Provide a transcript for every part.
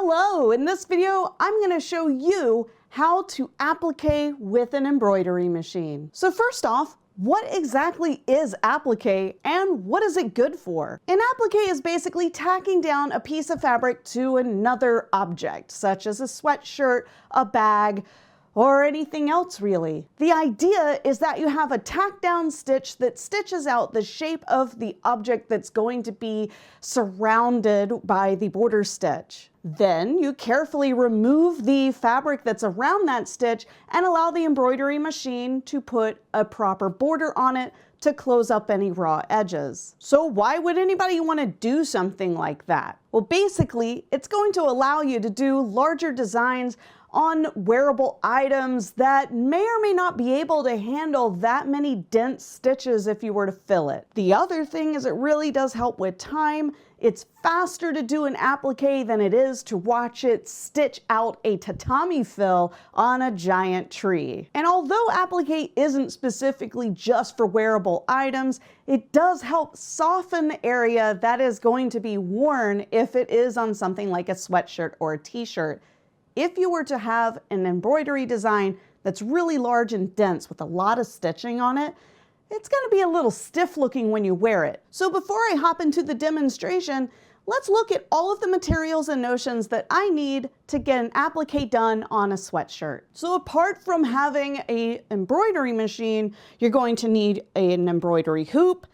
Hello! In this video, I'm going to show you how to applique with an embroidery machine. So first off, what exactly is applique and what is it good for? An applique is basically tacking down a piece of fabric to another object, such as a sweatshirt, a bag, or anything else really. The idea is that you have a tack down stitch that stitches out the shape of the object that's going to be surrounded by the border stitch. Then you carefully remove the fabric that's around that stitch and allow the embroidery machine to put a proper border on it to close up any raw edges. So why would anybody want to do something like that? Well, basically, it's going to allow you to do larger designs on wearable items that may or may not be able to handle that many dense stitches if you were to fill it. The other thing is it really does help with time. It's faster to do an applique than it is to watch it stitch out a tatami fill on a giant tree. And although applique isn't specifically just for wearable items, it does help soften the area that is going to be worn if it is on something like a sweatshirt or a t-shirt. If you were to have an embroidery design that's really large and dense with a lot of stitching on it, it's going to be a little stiff looking when you wear it. So before I hop into the demonstration, let's look at all of the materials and notions that I need to get an applique done on a sweatshirt. So apart from having an embroidery machine, you're going to need an embroidery hoop,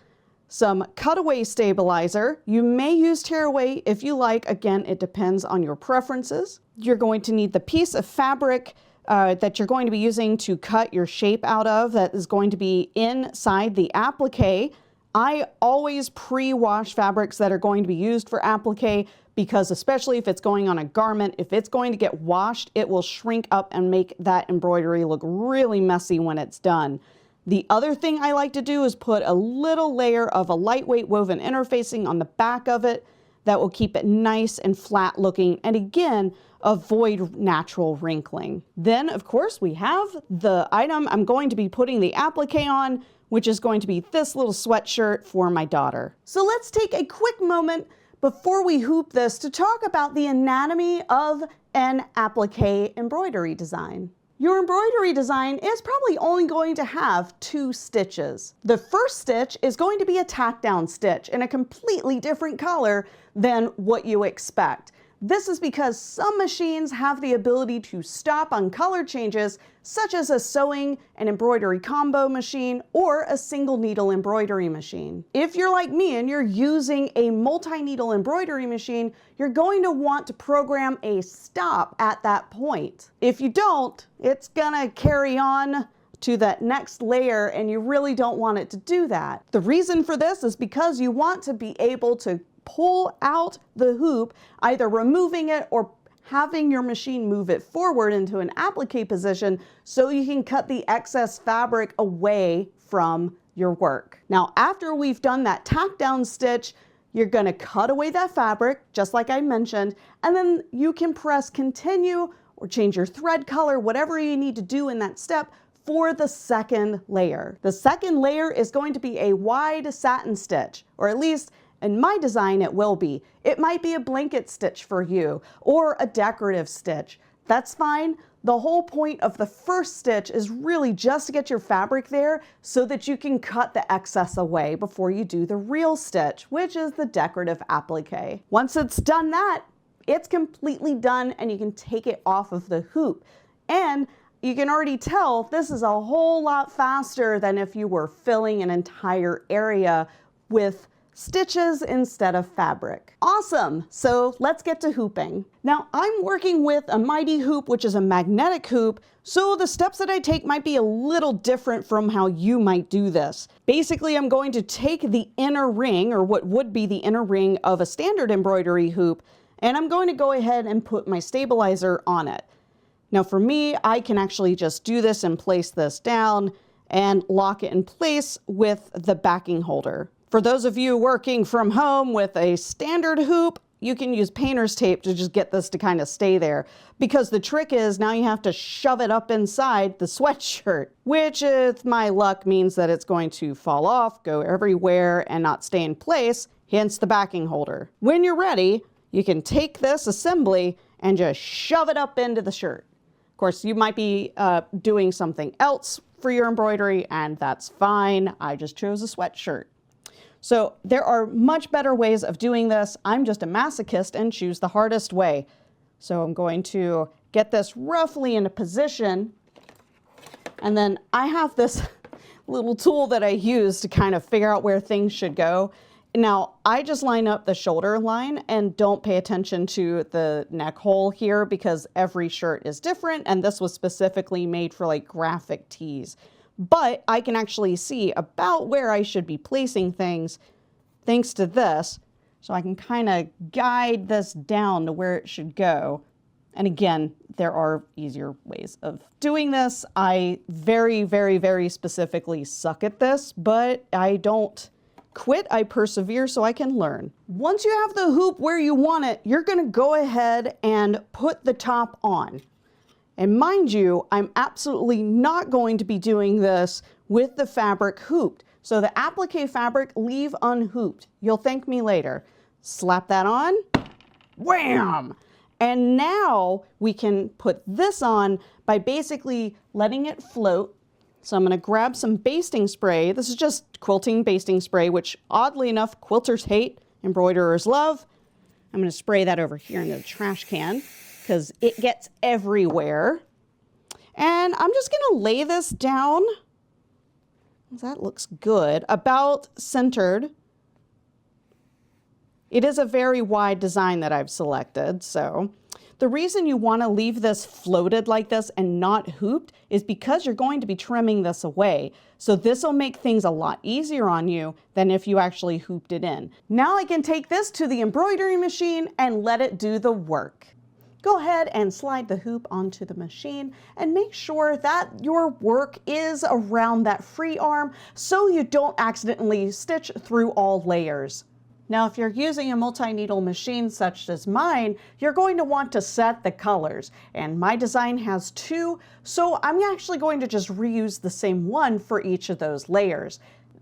some cutaway stabilizer. You may use tearaway if you like. Again, it depends on your preferences. You're going to need the piece of fabric that you're going to be using to cut your shape out of that is going to be inside the applique. I always pre-wash fabrics that are going to be used for applique because especially if it's going on a garment, if it's going to get washed, it will shrink up and make that embroidery look really messy when it's done. The other thing I like to do is put a little layer of a lightweight woven interfacing on the back of it that will keep it nice and flat looking, and again, avoid natural wrinkling. Then, of course, we have the item I'm going to be putting the applique on, which is going to be this little sweatshirt for my daughter. So let's take a quick moment before we hoop this to talk about the anatomy of an applique embroidery design. Your embroidery design is probably only going to have 2 stitches. The first stitch is going to be a tack down stitch in a completely different color than what you expect. This is because some machines have the ability to stop on color changes, such as a sewing and embroidery combo machine or a single needle embroidery machine. If you're like me and you're using a multi-needle embroidery machine, you're going to want to program a stop at that point. If you don't, it's gonna carry on to that next layer and you really don't want it to do that. The reason for this is because you want to be able to pull out the hoop, either removing it or having your machine move it forward into an applique position so you can cut the excess fabric away from your work. Now, after we've done that tack down stitch, you're going to cut away that fabric, just like I mentioned, and then you can press continue or change your thread color, whatever you need to do in that step for the second layer. The second layer is going to be a wide satin stitch, or at least in my design, it will be. It might be a blanket stitch for you or a decorative stitch. That's fine. The whole point of the first stitch is really just to get your fabric there so that you can cut the excess away before you do the real stitch, which is the decorative applique. Once it's done that, it's completely done and you can take it off of the hoop. And you can already tell this is a whole lot faster than if you were filling an entire area with stitches instead of fabric. Awesome, so let's get to hooping. Now I'm working with a Mighty hoop, which is a magnetic hoop, so the steps that I take might be a little different from how you might do this. Basically, I'm going to take the inner ring, or what would be the inner ring of a standard embroidery hoop, and I'm going to go ahead and put my stabilizer on it. Now for me, I can actually just do this and place this down and lock it in place with the backing holder. For those of you working from home with a standard hoop, you can use painter's tape to just get this to kind of stay there. Because the trick is now you have to shove it up inside the sweatshirt, which with my luck means that it's going to fall off, go everywhere, and not stay in place, hence the backing holder. When you're ready, you can take this assembly and just shove it up into the shirt. Of course, you might be doing something else for your embroidery, and that's fine. I just chose a sweatshirt. So there are much better ways of doing this. I'm just a masochist and choose the hardest way. So I'm going to get this roughly into position, and then I have this little tool that I use to kind of figure out where things should go. Now, I just line up the shoulder line and don't pay attention to the neck hole here because every shirt is different, and this was specifically made for like graphic tees. But I can actually see about where I should be placing things thanks to this. So I can kind of guide this down to where it should go. And again, there are easier ways of doing this. I very, very, very specifically suck at this, but I don't quit. I persevere so I can learn. Once you have the hoop where you want it, you're going to go ahead and put the top on. And mind you, I'm absolutely not going to be doing this with the fabric hooped. So the applique fabric, leave unhooped. You'll thank me later. Slap that on. Wham! And now we can put this on by basically letting it float. So I'm going to grab some basting spray. This is just quilting basting spray, which oddly enough, quilters hate, embroiderers love. I'm going to spray that over here into the trash can because it gets everywhere. And I'm just going to lay this down. That looks good. About centered. It is a very wide design that I've selected, so the reason you want to leave this floated like this and not hooped is because you're going to be trimming this away. So this will make things a lot easier on you than if you actually hooped it in. Now I can take this to the embroidery machine and let it do the work. Go ahead and slide the hoop onto the machine and make sure that your work is around that free arm so you don't accidentally stitch through all layers. Now, if you're using a multi-needle machine such as mine, you're going to want to set the colors. And my design has two, so I'm actually going to just reuse the same one for each of those layers.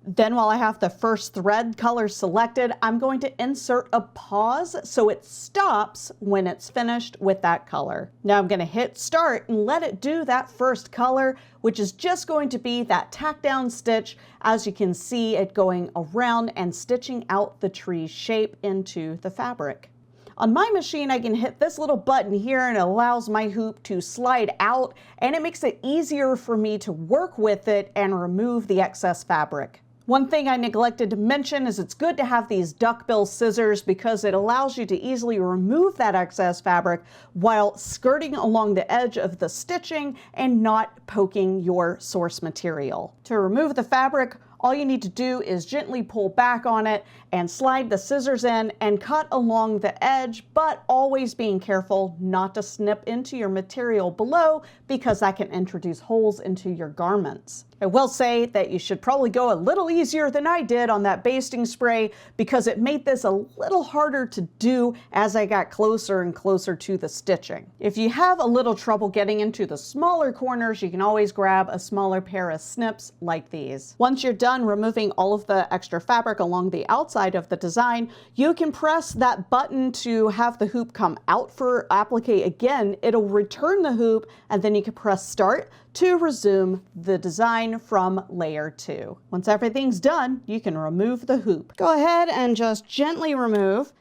Then while I have the first thread color selected, I'm going to insert a pause so it stops when it's finished with that color. Now I'm going to hit start and let it do that first color, which is just going to be that tack down stitch, as you can see it going around and stitching out the tree shape into the fabric. On my machine, I can hit this little button here and it allows my hoop to slide out, and it makes it easier for me to work with it and remove the excess fabric. One thing I neglected to mention is it's good to have these duckbill scissors because it allows you to easily remove that excess fabric while skirting along the edge of the stitching and not poking your source material. To remove the fabric, all you need to do is gently pull back on it and slide the scissors in and cut along the edge, but always being careful not to snip into your material below because that can introduce holes into your garments. I will say that you should probably go a little easier than I did on that basting spray because it made this a little harder to do as I got closer and closer to the stitching. If you have a little trouble getting into the smaller corners, you can always grab a smaller pair of snips like these. Once you're done removing all of the extra fabric along the outside of the design, you can press that button to have the hoop come out for applique again. It'll return the hoop, and then you can press start to resume the design from layer 2. Once everything's done, you can remove the hoop. Go ahead and just gently remove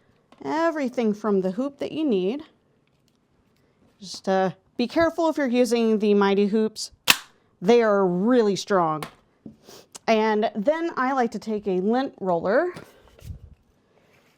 everything from the hoop that you need. Just be careful if you're using the mighty hoops. They are really strong. And then I like to take a lint roller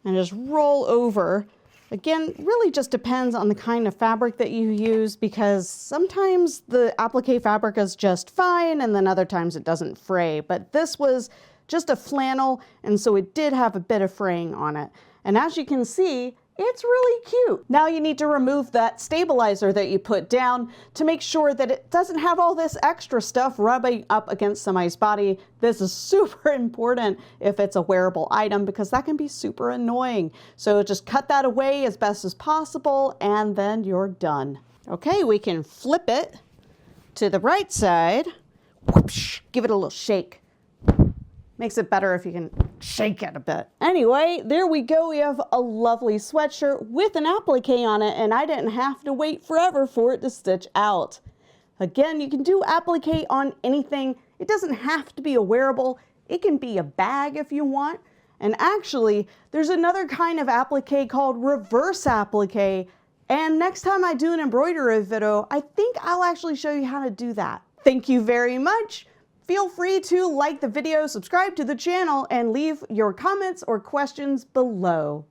and just roll over. Again, really just depends on the kind of fabric that you use because sometimes the applique fabric is just fine and then other times it doesn't fray. But this was just a flannel, and so it did have a bit of fraying on it. And as you can see, it's really cute. Now you need to remove that stabilizer that you put down to make sure that it doesn't have all this extra stuff rubbing up against somebody's body. This is super important if it's a wearable item because that can be super annoying. So just cut that away as best as possible and then you're done. Okay, we can flip it to the right side. Whoopsh, give it a little shake. Makes it better if you can shake it a bit. Anyway, there we go. We have a lovely sweatshirt with an applique on it, and I didn't have to wait forever for it to stitch out. Again, you can do applique on anything. It doesn't have to be a wearable. It can be a bag if you want. And actually, there's another kind of applique called reverse applique. And next time I do an embroidery video, I think I'll actually show you how to do that. Thank you very much. Feel free to like the video, subscribe to the channel, and leave your comments or questions below.